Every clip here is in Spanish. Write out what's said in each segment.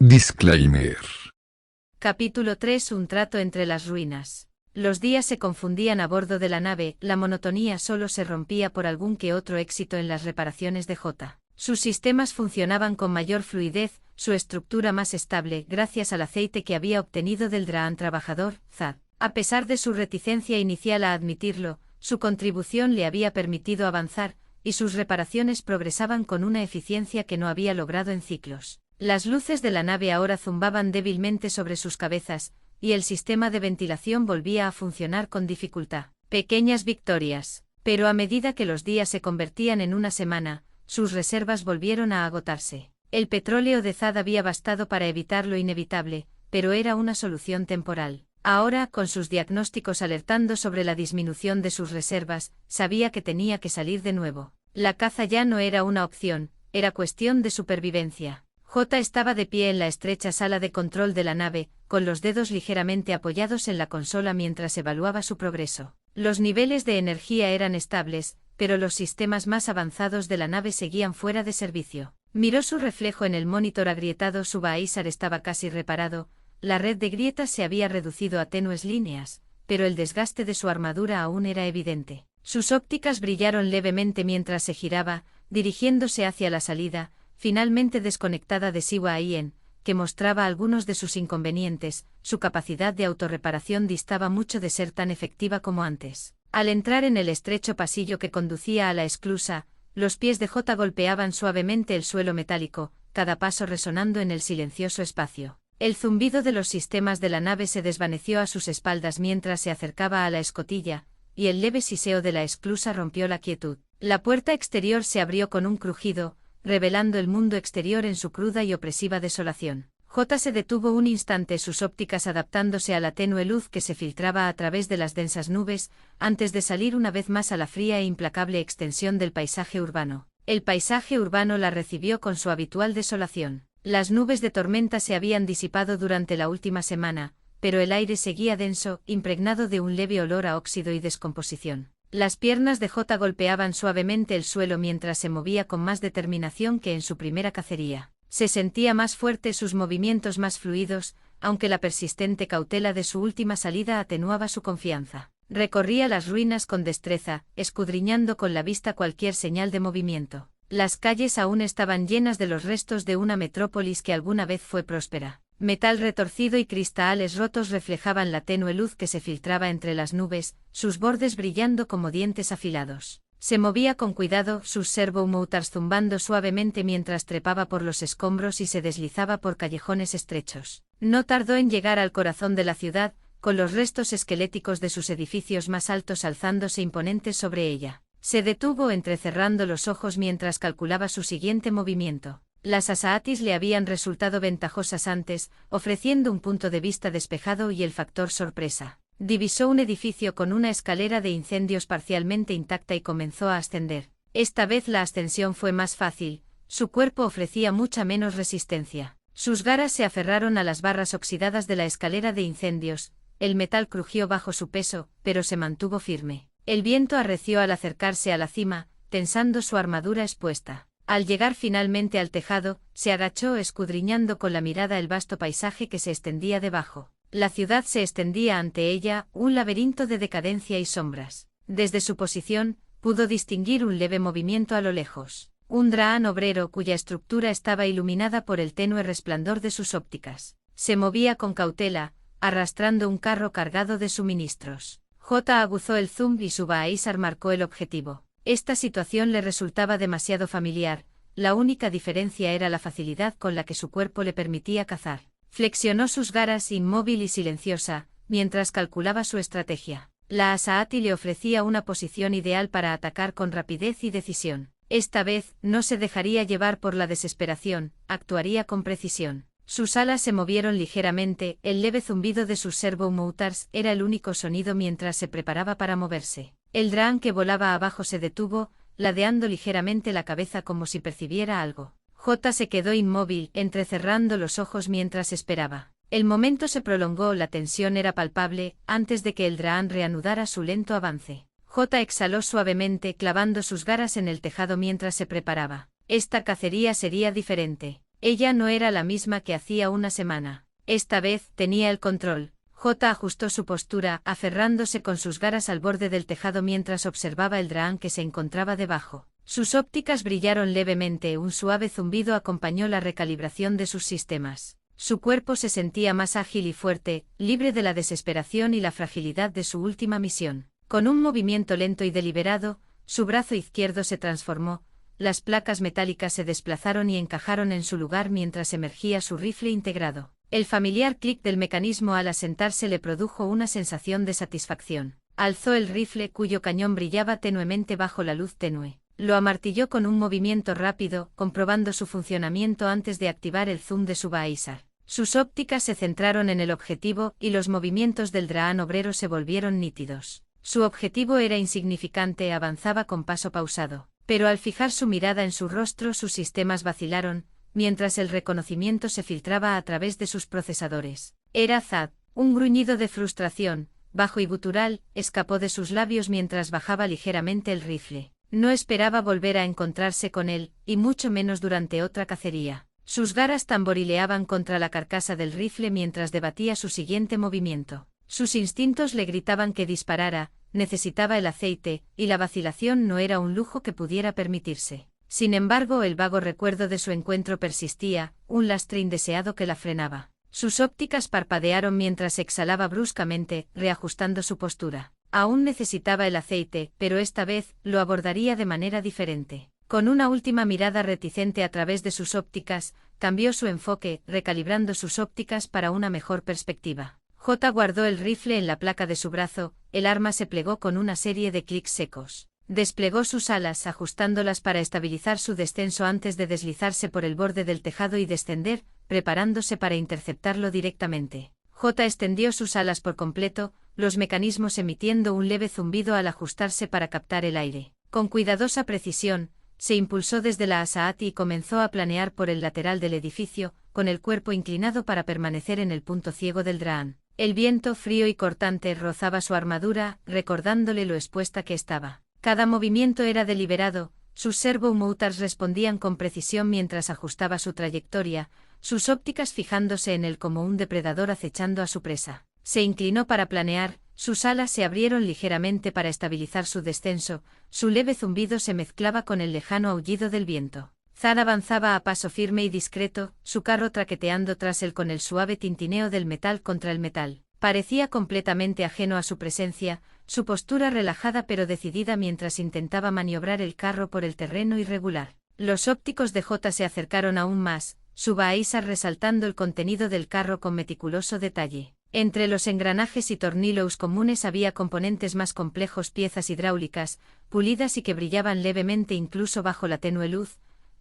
Disclaimer. Capítulo 3. Un trato entre las ruinas. Los días se confundían a bordo de la nave, la monotonía solo se rompía por algún que otro éxito en las reparaciones de J. Sus sistemas funcionaban con mayor fluidez, su estructura más estable, gracias al aceite que había obtenido del Draan trabajador, Zad. A pesar de su reticencia inicial a admitirlo, su contribución le había permitido avanzar, y sus reparaciones progresaban con una eficiencia que no había logrado en ciclos. Las luces de la nave ahora zumbaban débilmente sobre sus cabezas, y el sistema de ventilación volvía a funcionar con dificultad. Pequeñas victorias. Pero a medida que los días se convertían en una semana, sus reservas volvieron a agotarse. El petróleo de Zad había bastado para evitar lo inevitable, pero era una solución temporal. Ahora, con sus diagnósticos alertando sobre la disminución de sus reservas, sabía que tenía que salir de nuevo. La caza ya no era una opción, era cuestión de supervivencia. J estaba de pie en la estrecha sala de control de la nave, con los dedos ligeramente apoyados en la consola mientras evaluaba su progreso. Los niveles de energía eran estables, pero los sistemas más avanzados de la nave seguían fuera de servicio. Miró su reflejo en el monitor agrietado. Su Baisar estaba casi reparado, la red de grietas se había reducido a tenues líneas, pero el desgaste de su armadura aún era evidente. Sus ópticas brillaron levemente mientras se giraba, dirigiéndose hacia la salida, finalmente desconectada de Siwa Aien, que mostraba algunos de sus inconvenientes. Su capacidad de autorreparación distaba mucho de ser tan efectiva como antes. Al entrar en el estrecho pasillo que conducía a la esclusa, los pies de J golpeaban suavemente el suelo metálico, cada paso resonando en el silencioso espacio. El zumbido de los sistemas de la nave se desvaneció a sus espaldas mientras se acercaba a la escotilla, y el leve siseo de la esclusa rompió la quietud. La puerta exterior se abrió con un crujido, revelando el mundo exterior en su cruda y opresiva desolación. J se detuvo un instante, sus ópticas adaptándose a la tenue luz que se filtraba a través de las densas nubes, antes de salir una vez más a la fría e implacable extensión del paisaje urbano. El paisaje urbano la recibió con su habitual desolación. Las nubes de tormenta se habían disipado durante la última semana, pero el aire seguía denso, impregnado de un leve olor a óxido y descomposición. Las piernas de J golpeaban suavemente el suelo mientras se movía con más determinación que en su primera cacería. Se sentía más fuerte, sus movimientos más fluidos, aunque la persistente cautela de su última salida atenuaba su confianza. Recorría las ruinas con destreza, escudriñando con la vista cualquier señal de movimiento. Las calles aún estaban llenas de los restos de una metrópolis que alguna vez fue próspera. Metal retorcido y cristales rotos reflejaban la tenue luz que se filtraba entre las nubes, sus bordes brillando como dientes afilados. Se movía con cuidado, sus servomotors zumbando suavemente mientras trepaba por los escombros y se deslizaba por callejones estrechos. No tardó en llegar al corazón de la ciudad, con los restos esqueléticos de sus edificios más altos alzándose imponentes sobre ella. Se detuvo entrecerrando los ojos mientras calculaba su siguiente movimiento. Las Asaatis le habían resultado ventajosas antes, ofreciendo un punto de vista despejado y el factor sorpresa. Divisó un edificio con una escalera de incendios parcialmente intacta y comenzó a ascender. Esta vez la ascensión fue más fácil, su cuerpo ofrecía mucha menos resistencia. Sus garras se aferraron a las barras oxidadas de la escalera de incendios, el metal crujió bajo su peso, pero se mantuvo firme. El viento arreció al acercarse a la cima, tensando su armadura expuesta. Al llegar finalmente al tejado, se agachó escudriñando con la mirada el vasto paisaje que se extendía debajo. La ciudad se extendía ante ella, un laberinto de decadencia y sombras. Desde su posición, pudo distinguir un leve movimiento a lo lejos. Un Draan obrero cuya estructura estaba iluminada por el tenue resplandor de sus ópticas. Se movía con cautela, arrastrando un carro cargado de suministros. J aguzó el zoom y su Baisar marcó el objetivo. Esta situación le resultaba demasiado familiar, la única diferencia era la facilidad con la que su cuerpo le permitía cazar. Flexionó sus garras inmóvil y silenciosa, mientras calculaba su estrategia. La Asaati le ofrecía una posición ideal para atacar con rapidez y decisión. Esta vez, no se dejaría llevar por la desesperación, actuaría con precisión. Sus alas se movieron ligeramente, el leve zumbido de sus servomotors era el único sonido mientras se preparaba para moverse. El Draan que volaba abajo se detuvo, ladeando ligeramente la cabeza como si percibiera algo. J se quedó inmóvil, entrecerrando los ojos mientras esperaba. El momento se prolongó, la tensión era palpable, antes de que el Draan reanudara su lento avance. J exhaló suavemente, clavando sus garras en el tejado mientras se preparaba. Esta cacería sería diferente. Ella no era la misma que hacía una semana. Esta vez tenía el control. J ajustó su postura, aferrándose con sus garras al borde del tejado mientras observaba el dragón que se encontraba debajo. Sus ópticas brillaron levemente, un suave zumbido acompañó la recalibración de sus sistemas. Su cuerpo se sentía más ágil y fuerte, libre de la desesperación y la fragilidad de su última misión. Con un movimiento lento y deliberado, su brazo izquierdo se transformó, las placas metálicas se desplazaron y encajaron en su lugar mientras emergía su rifle integrado. El familiar clic del mecanismo al asentarse le produjo una sensación de satisfacción. Alzó el rifle cuyo cañón brillaba tenuemente bajo la luz tenue. Lo amartilló con un movimiento rápido, comprobando su funcionamiento antes de activar el zoom de su Baisar. Sus ópticas se centraron en el objetivo y los movimientos del dragón obrero se volvieron nítidos. Su objetivo era insignificante, avanzaba con paso pausado. Pero al fijar su mirada en su rostro sus sistemas vacilaron, mientras el reconocimiento se filtraba a través de sus procesadores. Era Zad. Un gruñido de frustración, bajo y gutural, escapó de sus labios mientras bajaba ligeramente el rifle. No esperaba volver a encontrarse con él, y mucho menos durante otra cacería. Sus garras tamborileaban contra la carcasa del rifle mientras debatía su siguiente movimiento. Sus instintos le gritaban que disparara, necesitaba el aceite, y la vacilación no era un lujo que pudiera permitirse. Sin embargo, el vago recuerdo de su encuentro persistía, un lastre indeseado que la frenaba. Sus ópticas parpadearon mientras exhalaba bruscamente, reajustando su postura. Aún necesitaba el aceite, pero esta vez lo abordaría de manera diferente. Con una última mirada reticente a través de sus ópticas, cambió su enfoque, recalibrando sus ópticas para una mejor perspectiva. J guardó el rifle en la placa de su brazo, el arma se plegó con una serie de clics secos. Desplegó sus alas ajustándolas para estabilizar su descenso antes de deslizarse por el borde del tejado y descender, preparándose para interceptarlo directamente. J extendió sus alas por completo, los mecanismos emitiendo un leve zumbido al ajustarse para captar el aire. Con cuidadosa precisión, se impulsó desde la Asaati y comenzó a planear por el lateral del edificio, con el cuerpo inclinado para permanecer en el punto ciego del dragón. El viento frío y cortante rozaba su armadura, recordándole lo expuesta que estaba. Cada movimiento era deliberado, sus servo-motors respondían con precisión mientras ajustaba su trayectoria, sus ópticas fijándose en él como un depredador acechando a su presa. Se inclinó para planear, sus alas se abrieron ligeramente para estabilizar su descenso, su leve zumbido se mezclaba con el lejano aullido del viento. Zad avanzaba a paso firme y discreto, su carro traqueteando tras él con el suave tintineo del metal contra el metal. Parecía completamente ajeno a su presencia, su postura relajada pero decidida mientras intentaba maniobrar el carro por el terreno irregular. Los ópticos de J se acercaron aún más, su Baisar resaltando el contenido del carro con meticuloso detalle. Entre los engranajes y tornillos comunes había componentes más complejos, piezas hidráulicas, pulidas y que brillaban levemente incluso bajo la tenue luz,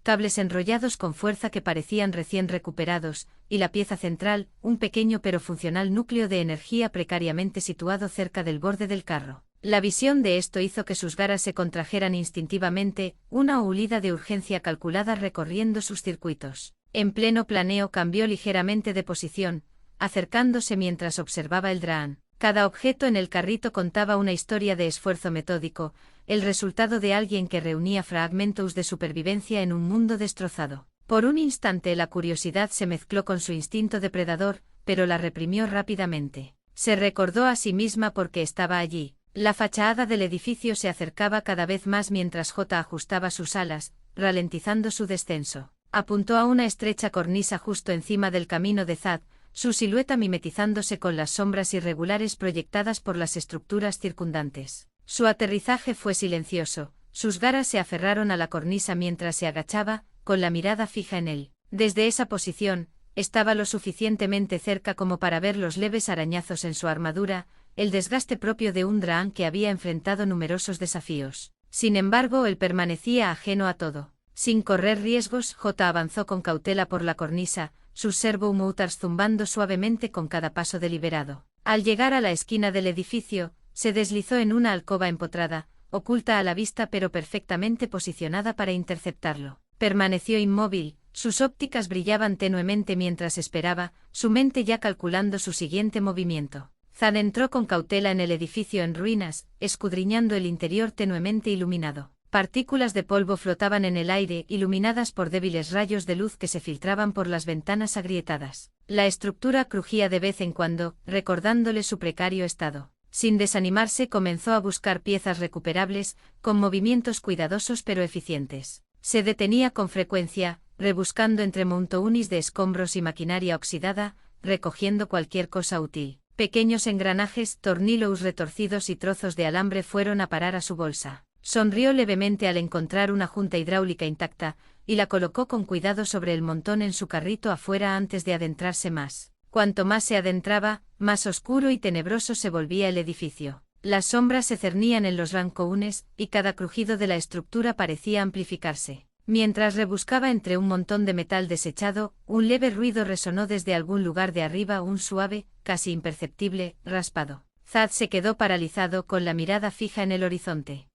cables enrollados con fuerza que parecían recién recuperados, y la pieza central, un pequeño pero funcional núcleo de energía precariamente situado cerca del borde del carro. La visión de esto hizo que sus garras se contrajeran instintivamente, una hulida de urgencia calculada recorriendo sus circuitos. En pleno planeo cambió ligeramente de posición, acercándose mientras observaba el dragón. Cada objeto en el carrito contaba una historia de esfuerzo metódico, el resultado de alguien que reunía fragmentos de supervivencia en un mundo destrozado. Por un instante la curiosidad se mezcló con su instinto depredador, pero la reprimió rápidamente. Se recordó a sí misma por qué estaba allí. La fachada del edificio se acercaba cada vez más mientras J ajustaba sus alas, ralentizando su descenso. Apuntó a una estrecha cornisa justo encima del camino de Zad, su silueta mimetizándose con las sombras irregulares proyectadas por las estructuras circundantes. Su aterrizaje fue silencioso, sus garras se aferraron a la cornisa mientras se agachaba, con la mirada fija en él. Desde esa posición, estaba lo suficientemente cerca como para ver los leves arañazos en su armadura, el desgaste propio de un dragón que había enfrentado numerosos desafíos. Sin embargo, él permanecía ajeno a todo. Sin correr riesgos, J avanzó con cautela por la cornisa, sus servo-motors zumbando suavemente con cada paso deliberado. Al llegar a la esquina del edificio, se deslizó en una alcoba empotrada, oculta a la vista pero perfectamente posicionada para interceptarlo. Permaneció inmóvil, sus ópticas brillaban tenuemente mientras esperaba, su mente ya calculando su siguiente movimiento. Zad entró con cautela en el edificio en ruinas, escudriñando el interior tenuemente iluminado. Partículas de polvo flotaban en el aire, iluminadas por débiles rayos de luz que se filtraban por las ventanas agrietadas. La estructura crujía de vez en cuando, recordándole su precario estado. Sin desanimarse, comenzó a buscar piezas recuperables, con movimientos cuidadosos pero eficientes. Se detenía con frecuencia, rebuscando entre montones de escombros y maquinaria oxidada, recogiendo cualquier cosa útil. Pequeños engranajes, tornillos retorcidos y trozos de alambre fueron a parar a su bolsa. Sonrió levemente al encontrar una junta hidráulica intacta, y la colocó con cuidado sobre el montón en su carrito afuera antes de adentrarse más. Cuanto más se adentraba, más oscuro y tenebroso se volvía el edificio. Las sombras se cernían en los rancounes, y cada crujido de la estructura parecía amplificarse. Mientras rebuscaba entre un montón de metal desechado, un leve ruido resonó desde algún lugar de arriba, un suave, casi imperceptible, raspado. Thad se quedó paralizado con la mirada fija en el horizonte.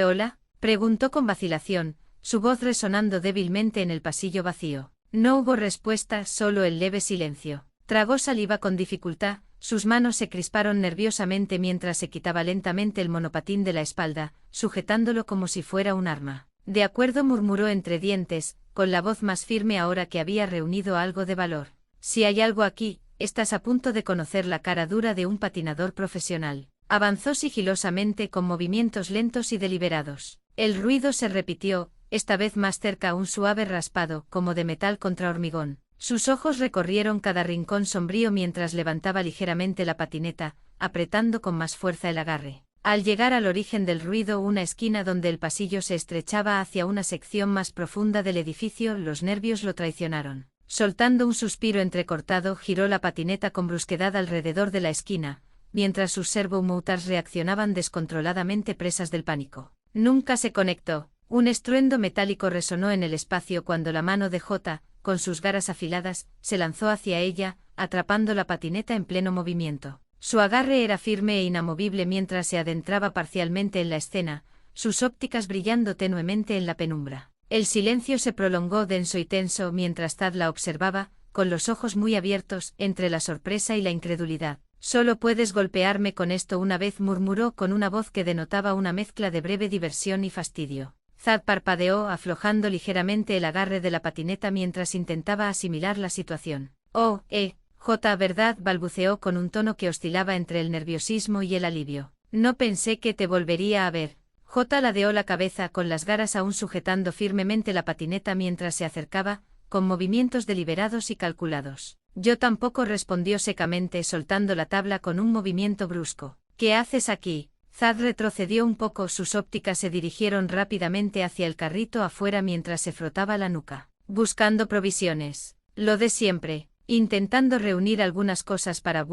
¿Hola?, preguntó con vacilación, su voz resonando débilmente en el pasillo vacío. No hubo respuesta, solo el leve silencio. Tragó saliva con dificultad, sus manos se crisparon nerviosamente mientras se quitaba lentamente el monopatín de la espalda, sujetándolo como si fuera un arma. De acuerdo, murmuró entre dientes, con la voz más firme ahora que había reunido algo de valor. Si hay algo aquí, estás a punto de conocer la cara dura de un patinador profesional. Avanzó sigilosamente con movimientos lentos y deliberados. El ruido se repitió, esta vez más cerca, un suave raspado, como de metal contra hormigón. Sus ojos recorrieron cada rincón sombrío mientras levantaba ligeramente la patineta, apretando con más fuerza el agarre. Al llegar al origen del ruido, una esquina donde el pasillo se estrechaba hacia una sección más profunda del edificio, los nervios lo traicionaron. Soltando un suspiro entrecortado, giró la patineta con brusquedad alrededor de la esquina, mientras sus servomotors reaccionaban descontroladamente, presas del pánico. Nunca se conectó. Un estruendo metálico resonó en el espacio cuando la mano de J, con sus garras afiladas, se lanzó hacia ella, atrapando la patineta en pleno movimiento. Su agarre era firme e inamovible mientras se adentraba parcialmente en la escena, sus ópticas brillando tenuemente en la penumbra. El silencio se prolongó denso y tenso mientras Thad la observaba, con los ojos muy abiertos, entre la sorpresa y la incredulidad. «Solo puedes golpearme con esto una vez», murmuró con una voz que denotaba una mezcla de breve diversión y fastidio. Thad parpadeó, aflojando ligeramente el agarre de la patineta mientras intentaba asimilar la situación. ¿Verdad?, balbuceó con un tono que oscilaba entre el nerviosismo y el alivio. No pensé que te volvería a ver. J ladeó la cabeza con las garras aún sujetando firmemente la patineta mientras se acercaba, con movimientos deliberados y calculados. Yo tampoco, respondió secamente, soltando la tabla con un movimiento brusco. ¿Qué haces aquí? Thad retrocedió un poco, sus ópticas se dirigieron rápidamente hacia el carrito afuera mientras se frotaba la nuca. Buscando provisiones. Lo de siempre. Intentando reunir algunas cosas para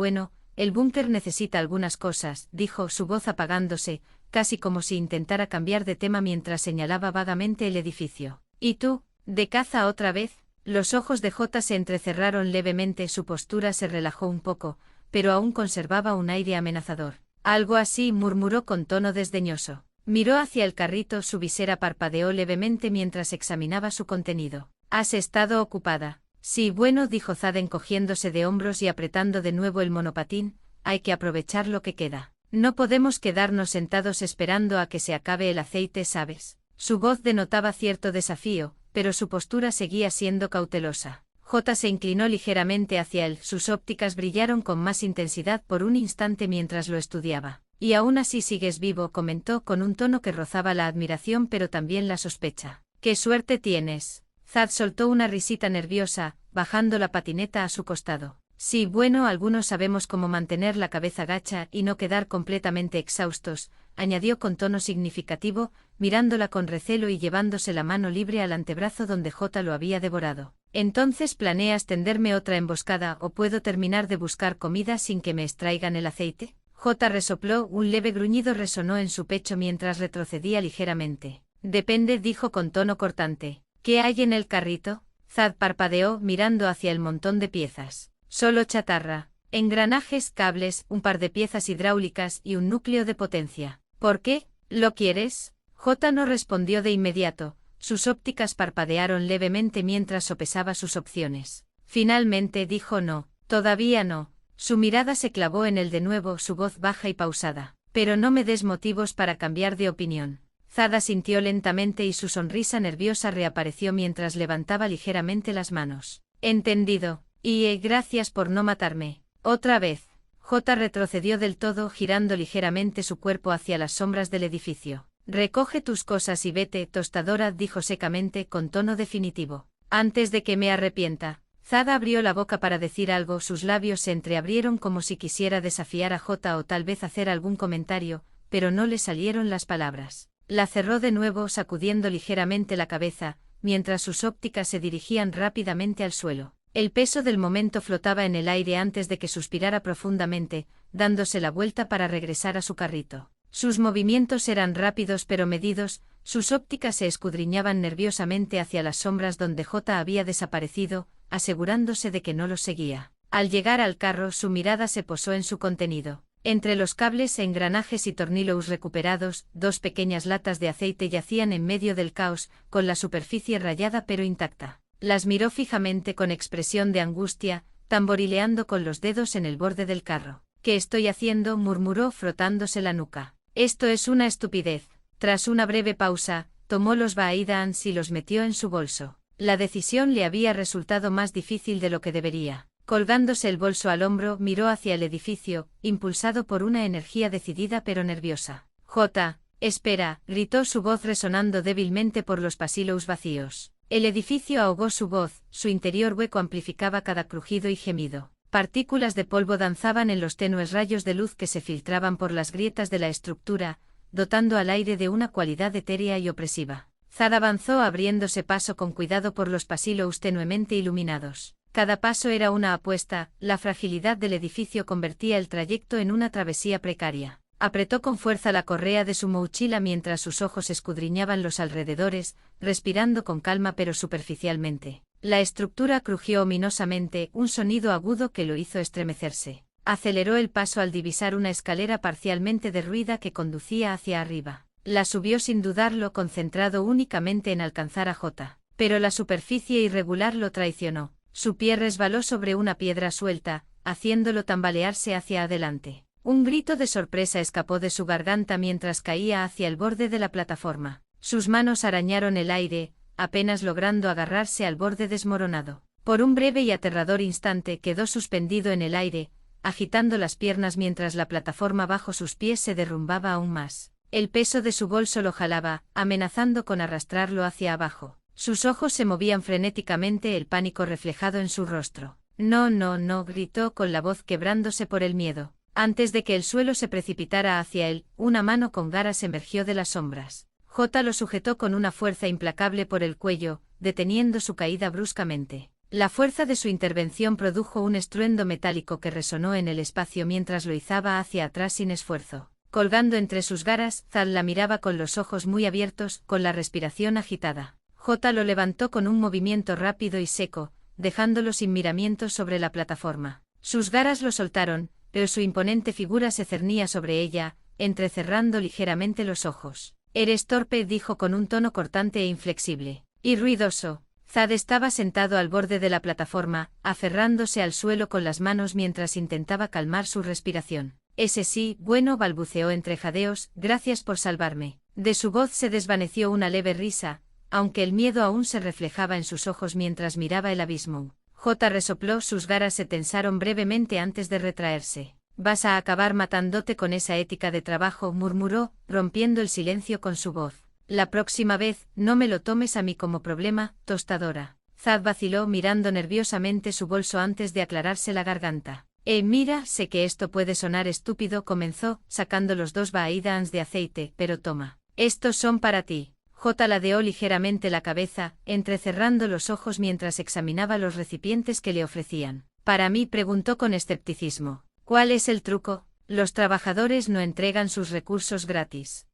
el búnker necesita algunas cosas, dijo, su voz apagándose, casi como si intentara cambiar de tema mientras señalaba vagamente el edificio. ¿Y tú? ¿De caza otra vez? Los ojos de J se entrecerraron levemente, su postura se relajó un poco, pero aún conservaba un aire amenazador. Algo así, murmuró con tono desdeñoso. Miró hacia el carrito, su visera parpadeó levemente mientras examinaba su contenido. ¿Has estado ocupada? Sí, bueno, dijo Thad encogiéndose de hombros y apretando de nuevo el monopatín, hay que aprovechar lo que queda. No podemos quedarnos sentados esperando a que se acabe el aceite, ¿sabes? Su voz denotaba cierto desafío, pero su postura seguía siendo cautelosa. J se inclinó ligeramente hacia él, sus ópticas brillaron con más intensidad por un instante mientras lo estudiaba. Y aún así sigues vivo, comentó con un tono que rozaba la admiración pero también la sospecha. ¡Qué suerte tienes! Thad soltó una risita nerviosa, bajando la patineta a su costado. Sí, bueno, algunos sabemos cómo mantener la cabeza gacha y no quedar completamente exhaustos, añadió con tono significativo, mirándola con recelo y llevándose la mano libre al antebrazo donde J lo había devorado. Entonces, ¿planeas tenderme otra emboscada o puedo terminar de buscar comida sin que me extraigan el aceite? J resopló, un leve gruñido resonó en su pecho mientras retrocedía ligeramente. Depende, dijo con tono cortante. ¿Qué hay en el carrito? Thad parpadeó, mirando hacia el montón de piezas. Solo chatarra. Engranajes, cables, un par de piezas hidráulicas y un núcleo de potencia. ¿Por qué? ¿Lo quieres? J no respondió de inmediato. Sus ópticas parpadearon levemente mientras sopesaba sus opciones. Finalmente dijo no. Todavía no. Su mirada se clavó en él de nuevo, su voz baja y pausada. Pero no me des motivos para cambiar de opinión. Zad asintió lentamente y su sonrisa nerviosa reapareció mientras levantaba ligeramente las manos. Entendido. Y gracias por no matarme. Otra vez. J retrocedió del todo, girando ligeramente su cuerpo hacia las sombras del edificio. Recoge tus cosas y vete, tostadora, dijo secamente, con tono definitivo. Antes de que me arrepienta. Zad abrió la boca para decir algo, sus labios se entreabrieron como si quisiera desafiar a J o tal vez hacer algún comentario, pero no le salieron las palabras. La cerró de nuevo, sacudiendo ligeramente la cabeza, mientras sus ópticas se dirigían rápidamente al suelo. El peso del momento flotaba en el aire antes de que suspirara profundamente, dándose la vuelta para regresar a su carrito. Sus movimientos eran rápidos pero medidos, sus ópticas se escudriñaban nerviosamente hacia las sombras donde J había desaparecido, asegurándose de que no los seguía. Al llegar al carro, su mirada se posó en su contenido. Entre los cables, engranajes y tornillos recuperados, 2 pequeñas latas de aceite yacían en medio del caos, con la superficie rayada pero intacta. Las miró fijamente con expresión de angustia, tamborileando con los dedos en el borde del carro. ¿Qué estoy haciendo?, murmuró frotándose la nuca. Esto es una estupidez. Tras una breve pausa, tomó los Baidans y los metió en su bolso. La decisión le había resultado más difícil de lo que debería. Colgándose el bolso al hombro, miró hacia el edificio, impulsado por una energía decidida pero nerviosa. J, espera, gritó su voz resonando débilmente por los pasillos vacíos. El edificio ahogó su voz, su interior hueco amplificaba cada crujido y gemido. Partículas de polvo danzaban en los tenues rayos de luz que se filtraban por las grietas de la estructura, dotando al aire de una cualidad etérea y opresiva. Zad avanzó abriéndose paso con cuidado por los pasillos tenuemente iluminados. Cada paso era una apuesta, la fragilidad del edificio convertía el trayecto en una travesía precaria. Apretó con fuerza la correa de su mochila mientras sus ojos escudriñaban los alrededores, respirando con calma pero superficialmente. La estructura crujió ominosamente, un sonido agudo que lo hizo estremecerse. Aceleró el paso al divisar una escalera parcialmente derruida que conducía hacia arriba. La subió sin dudarlo, concentrado únicamente en alcanzar a J. Pero la superficie irregular lo traicionó. Su pie resbaló sobre una piedra suelta, haciéndolo tambalearse hacia adelante. Un grito de sorpresa escapó de su garganta mientras caía hacia el borde de la plataforma. Sus manos arañaron el aire, apenas logrando agarrarse al borde desmoronado. Por un breve y aterrador instante quedó suspendido en el aire, agitando las piernas mientras la plataforma bajo sus pies se derrumbaba aún más. El peso de su bolso lo jalaba, amenazando con arrastrarlo hacia abajo. Sus ojos se movían frenéticamente, el pánico reflejado en su rostro. No, no, no, gritó con la voz quebrándose por el miedo. Antes de que el suelo se precipitara hacia él, una mano con garras emergió de las sombras. J lo sujetó con una fuerza implacable por el cuello, deteniendo su caída bruscamente. La fuerza de su intervención produjo un estruendo metálico que resonó en el espacio mientras lo izaba hacia atrás sin esfuerzo. Colgando entre sus garras, Zad la miraba con los ojos muy abiertos, con la respiración agitada. J lo levantó con un movimiento rápido y seco, dejándolo sin miramientos sobre la plataforma. Sus garras lo soltaron, pero su imponente figura se cernía sobre ella, entrecerrando ligeramente los ojos. «Eres torpe», dijo con un tono cortante e inflexible. Y ruidoso. Zad estaba sentado al borde de la plataforma, aferrándose al suelo con las manos mientras intentaba calmar su respiración. «Ese sí, bueno», balbuceó entre jadeos, «gracias por salvarme». De su voz se desvaneció una leve risa, aunque el miedo aún se reflejaba en sus ojos mientras miraba el abismo. J resopló, sus garras se tensaron brevemente antes de retraerse. «Vas a acabar matándote con esa ética de trabajo», murmuró, rompiendo el silencio con su voz. «La próxima vez, no me lo tomes a mí como problema, tostadora». Zad vaciló mirando nerviosamente su bolso antes de aclararse la garganta. Mira, sé que esto puede sonar estúpido», comenzó, sacando los 2 Baidans de aceite, «pero toma. Estos son para ti». J ladeó ligeramente la cabeza, entrecerrando los ojos mientras examinaba los recipientes que le ofrecían. «¿Para mí?», preguntó con escepticismo. «¿Cuál es el truco? Los trabajadores no entregan sus recursos gratis.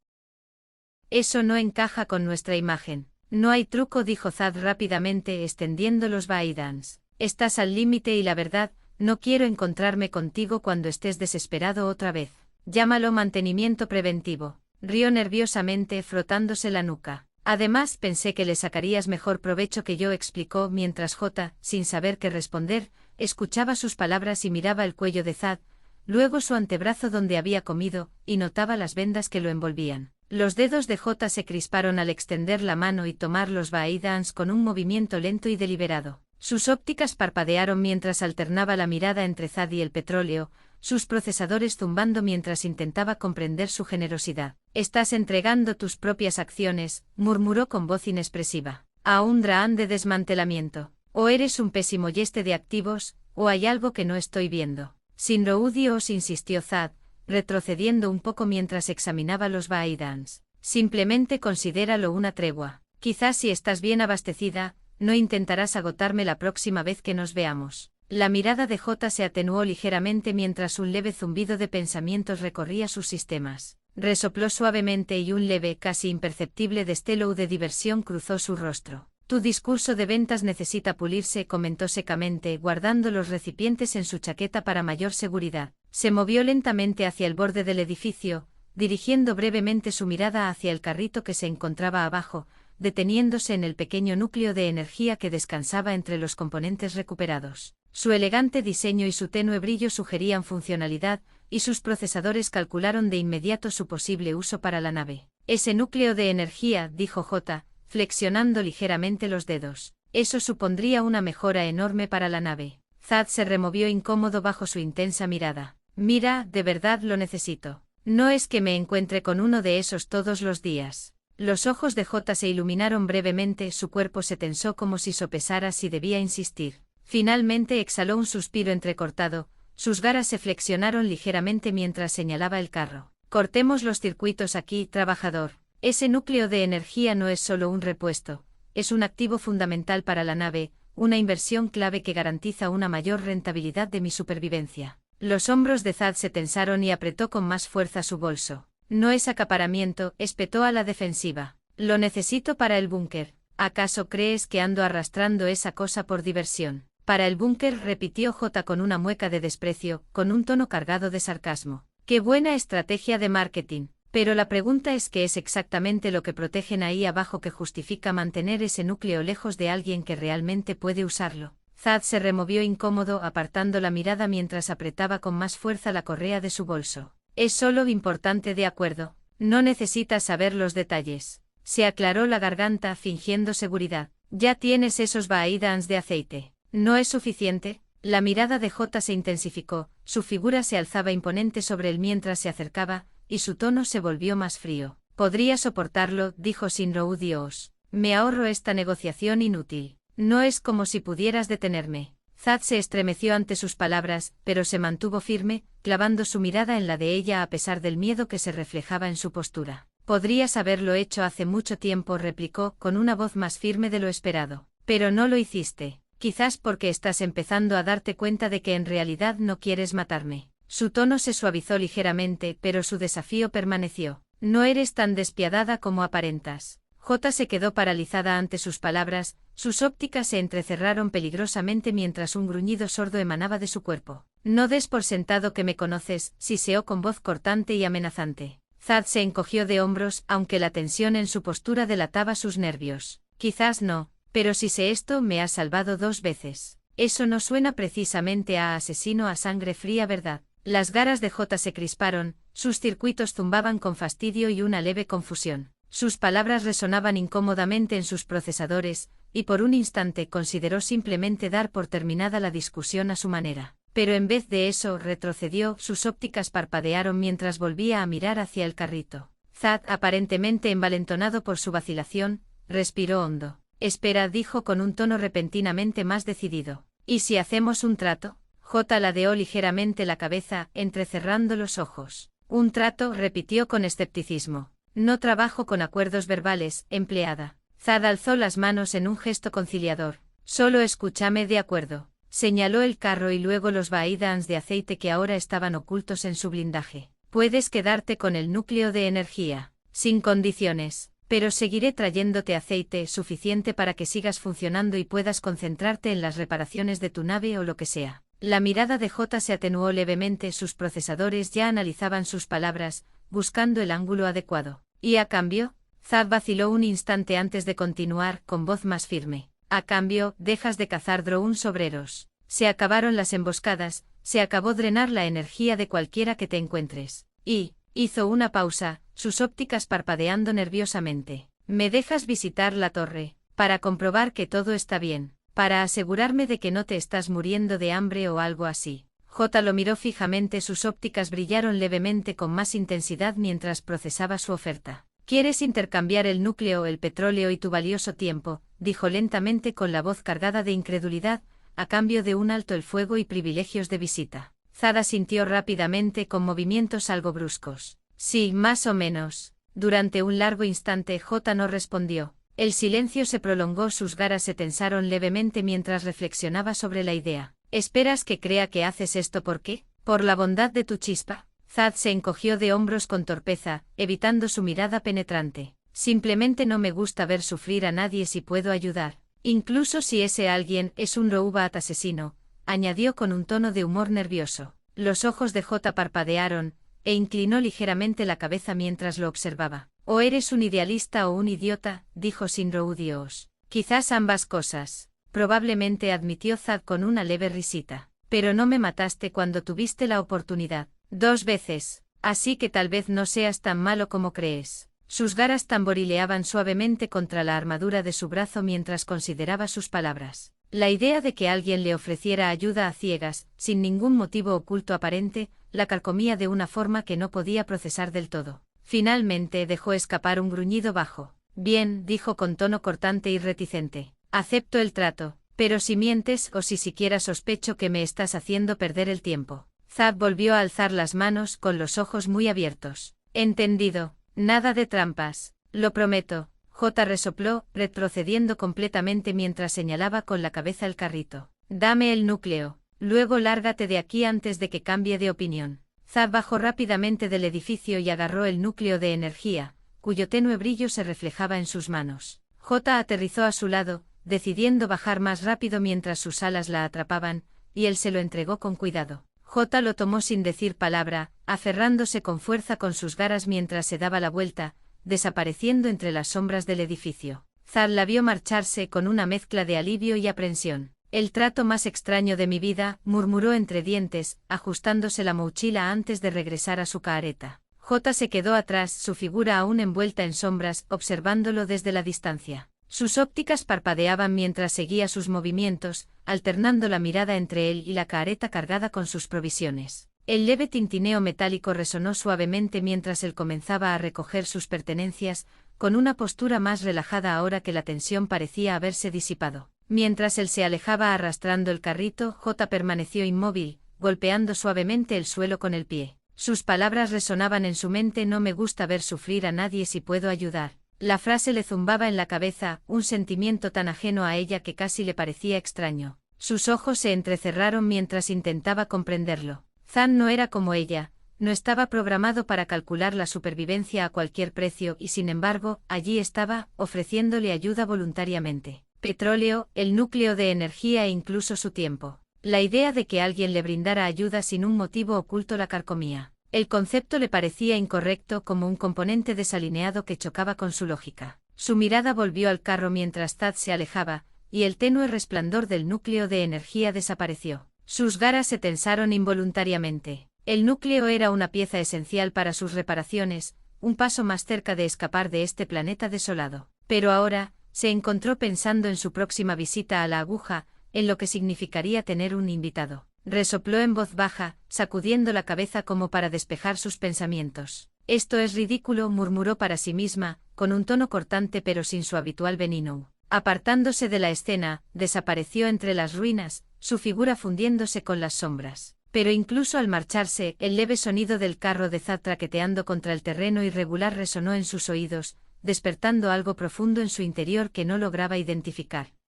Eso no encaja con nuestra imagen». «No hay truco», dijo Zad rápidamente, extendiendo los Baidans. «Estás al límite y la verdad, no quiero encontrarme contigo cuando estés desesperado otra vez. Llámalo mantenimiento preventivo». Rió nerviosamente, frotándose la nuca. «Además pensé que le sacarías mejor provecho que yo», explicó mientras J, sin saber qué responder, escuchaba sus palabras y miraba el cuello de Zad, luego su antebrazo donde había comido, y notaba las vendas que lo envolvían. Los dedos de J se crisparon al extender la mano y tomar los Baidans con un movimiento lento y deliberado. Sus ópticas parpadearon mientras alternaba la mirada entre Zad y el petróleo, sus procesadores zumbando mientras intentaba comprender su generosidad. «Estás entregando tus propias acciones», murmuró con voz inexpresiva, «a un Draan de desmantelamiento. O eres un pésimo yeste de activos, o hay algo que no estoy viendo». «Sinroudioos», insistió Zad, retrocediendo un poco mientras examinaba los Baidans. «Simplemente considéralo una tregua. Quizás si estás bien abastecida, no intentarás agotarme la próxima vez que nos veamos». La mirada de J se atenuó ligeramente mientras un leve zumbido de pensamientos recorría sus sistemas. Resopló suavemente y un leve, casi imperceptible destello de diversión cruzó su rostro. «Tu discurso de ventas necesita pulirse», comentó secamente, guardando los recipientes en su chaqueta para mayor seguridad. Se movió lentamente hacia el borde del edificio, dirigiendo brevemente su mirada hacia el carrito que se encontraba abajo, deteniéndose en el pequeño núcleo de energía que descansaba entre los componentes recuperados. Su elegante diseño y su tenue brillo sugerían funcionalidad, y sus procesadores calcularon de inmediato su posible uso para la nave. «Ese núcleo de energía», dijo J, flexionando ligeramente los dedos. «Eso supondría una mejora enorme para la nave». Zad se removió incómodo bajo su intensa mirada. «Mira, de verdad lo necesito. No es que me encuentre con uno de esos todos los días». Los ojos de J se iluminaron brevemente, su cuerpo se tensó como si sopesara si debía insistir. Finalmente exhaló un suspiro entrecortado, sus garras se flexionaron ligeramente mientras señalaba el carro. «Cortemos los circuitos aquí, trabajador. Ese núcleo de energía no es solo un repuesto, es un activo fundamental para la nave, una inversión clave que garantiza una mayor rentabilidad de mi supervivencia». Los hombros de Zad se tensaron y apretó con más fuerza su bolso. «No es acaparamiento», espetó a la defensiva. «Lo necesito para el búnker. ¿Acaso crees que ando arrastrando esa cosa por diversión?» «Para el búnker», repitió J con una mueca de desprecio, con un tono cargado de sarcasmo. «Qué buena estrategia de marketing. Pero la pregunta es qué es exactamente lo que protegen ahí abajo que justifica mantener ese núcleo lejos de alguien que realmente puede usarlo». Zad se removió incómodo, apartando la mirada mientras apretaba con más fuerza la correa de su bolso. «Es solo importante, de acuerdo. No necesitas saber los detalles». Se aclaró la garganta, fingiendo seguridad. «Ya tienes esos Baidans de aceite. ¿No es suficiente?». La mirada de J se intensificó, su figura se alzaba imponente sobre él mientras se acercaba, y su tono se volvió más frío. «Podría soportarlo», dijo Sinroudioos. «Me ahorro esta negociación inútil. No es como si pudieras detenerme». Zad se estremeció ante sus palabras, pero se mantuvo firme, clavando su mirada en la de ella a pesar del miedo que se reflejaba en su postura. «Podrías haberlo hecho hace mucho tiempo», replicó, con una voz más firme de lo esperado. «Pero no lo hiciste. Quizás porque estás empezando a darte cuenta de que en realidad no quieres matarme». Su tono se suavizó ligeramente, pero su desafío permaneció. «No eres tan despiadada como aparentas». J se quedó paralizada ante sus palabras, sus ópticas se entrecerraron peligrosamente mientras un gruñido sordo emanaba de su cuerpo. «No des por sentado que me conoces», siseó con voz cortante y amenazante. Zad se encogió de hombros, aunque la tensión en su postura delataba sus nervios. «Quizás no, pero si sé esto me has salvado 2 veces. Eso no suena precisamente a asesino a sangre fría, ¿verdad?». Las garras de J se crisparon, sus circuitos zumbaban con fastidio y una leve confusión. Sus palabras resonaban incómodamente en sus procesadores, y por un instante consideró simplemente dar por terminada la discusión a su manera. Pero en vez de eso retrocedió, sus ópticas parpadearon mientras volvía a mirar hacia el carrito. Zad, aparentemente envalentonado por su vacilación, respiró hondo. «Espera», dijo con un tono repentinamente más decidido. «¿Y si hacemos un trato?». J ladeó ligeramente la cabeza, entrecerrando los ojos. «¿Un trato?», repitió con escepticismo. «No trabajo con acuerdos verbales, empleada». Zad alzó las manos en un gesto conciliador. «Solo escúchame, de acuerdo». Señaló el carro y luego los Baidans de aceite que ahora estaban ocultos en su blindaje. «Puedes quedarte con el núcleo de energía. Sin condiciones. Pero seguiré trayéndote aceite suficiente para que sigas funcionando y puedas concentrarte en las reparaciones de tu nave o lo que sea». La mirada de J se atenuó levemente, sus procesadores ya analizaban sus palabras, buscando el ángulo adecuado. «¿Y a cambio?». Zad vaciló un instante antes de continuar, con voz más firme. «A cambio, dejas de cazar drones obreros. Se acabaron las emboscadas, se acabó drenar la energía de cualquiera que te encuentres. Y, Hizo una pausa, sus ópticas parpadeando nerviosamente. ¿Me dejas visitar la torre, para comprobar que todo está bien, para asegurarme de que no te estás muriendo de hambre o algo así? J lo miró fijamente, sus ópticas brillaron levemente con más intensidad mientras procesaba su oferta. ¿Quieres intercambiar el núcleo, el petróleo y tu valioso tiempo?, dijo lentamente con la voz cargada de incredulidad, a cambio de un alto el fuego y privilegios de visita. Zada sintió rápidamente con movimientos algo bruscos. Sí, más o menos. Durante un largo instante J no respondió. El silencio se prolongó, sus garras se tensaron levemente mientras reflexionaba sobre la idea. ¿Esperas que crea que haces esto por qué? ¿Por la bondad de tu chispa? Zad se encogió de hombros con torpeza, evitando su mirada penetrante. Simplemente no me gusta ver sufrir a nadie si puedo ayudar. Incluso si ese alguien es un Roubat asesino, añadió con un tono de humor nervioso. Los ojos de J parpadearon, e inclinó ligeramente la cabeza mientras lo observaba. O eres un idealista o un idiota, dijo sin rodeos. Quizás ambas cosas. Probablemente, admitió Zad con una leve risita. Pero no me mataste cuando tuviste la oportunidad. 2 veces. Así que tal vez no seas tan malo como crees. Sus garras tamborileaban suavemente contra la armadura de su brazo mientras consideraba sus palabras. La idea de que alguien le ofreciera ayuda a ciegas, sin ningún motivo oculto aparente, la carcomía de una forma que no podía procesar del todo. Finalmente dejó escapar un gruñido bajo. Bien, dijo con tono cortante y reticente. Acepto el trato, pero si mientes o si siquiera sospecho que me estás haciendo perder el tiempo. Zad volvió a alzar las manos con los ojos muy abiertos. Entendido. Nada de trampas. Lo prometo. J resopló, retrocediendo completamente mientras señalaba con la cabeza el carrito. Dame el núcleo. Luego lárgate de aquí antes de que cambie de opinión. Zad bajó rápidamente del edificio y agarró el núcleo de energía, cuyo tenue brillo se reflejaba en sus manos. J aterrizó a su lado, decidiendo bajar más rápido mientras sus alas la atrapaban, y él se lo entregó con cuidado. J lo tomó sin decir palabra, aferrándose con fuerza con sus garras mientras se daba la vuelta, desapareciendo entre las sombras del edificio. Zad la vio marcharse con una mezcla de alivio y aprensión. El trato más extraño de mi vida, murmuró entre dientes, ajustándose la mochila antes de regresar a su carreta. J se quedó atrás, su figura aún envuelta en sombras, observándolo desde la distancia. Sus ópticas parpadeaban mientras seguía sus movimientos, alternando la mirada entre él y la carreta cargada con sus provisiones. El leve tintineo metálico resonó suavemente mientras él comenzaba a recoger sus pertenencias, con una postura más relajada ahora que la tensión parecía haberse disipado. Mientras él se alejaba arrastrando el carrito, J permaneció inmóvil, golpeando suavemente el suelo con el pie. Sus palabras resonaban en su mente: no me gusta ver sufrir a nadie si puedo ayudar. La frase le zumbaba en la cabeza, un sentimiento tan ajeno a ella que casi le parecía extraño. Sus ojos se entrecerraron mientras intentaba comprenderlo. Zad no era como ella, no estaba programado para calcular la supervivencia a cualquier precio y sin embargo, allí estaba, ofreciéndole ayuda voluntariamente. Petróleo, el núcleo de energía e incluso su tiempo. La idea de que alguien le brindara ayuda sin un motivo oculto la carcomía. El concepto le parecía incorrecto, como un componente desalineado que chocaba con su lógica. Su mirada volvió al carro mientras Zad se alejaba, y el tenue resplandor del núcleo de energía desapareció. Sus garras se tensaron involuntariamente. El núcleo era una pieza esencial para sus reparaciones, un paso más cerca de escapar de este planeta desolado. Pero ahora, se encontró pensando en su próxima visita a la aguja, en lo que significaría tener un invitado. Resopló en voz baja, sacudiendo la cabeza como para despejar sus pensamientos. Esto es ridículo, murmuró para sí misma, con un tono cortante pero sin su habitual veneno. Apartándose de la escena, desapareció entre las ruinas, su figura fundiéndose con las sombras. Pero incluso al marcharse, el leve sonido del carro de Zad traqueteando contra el terreno irregular resonó en sus oídos, despertando algo profundo en su interior que no lograba identificar.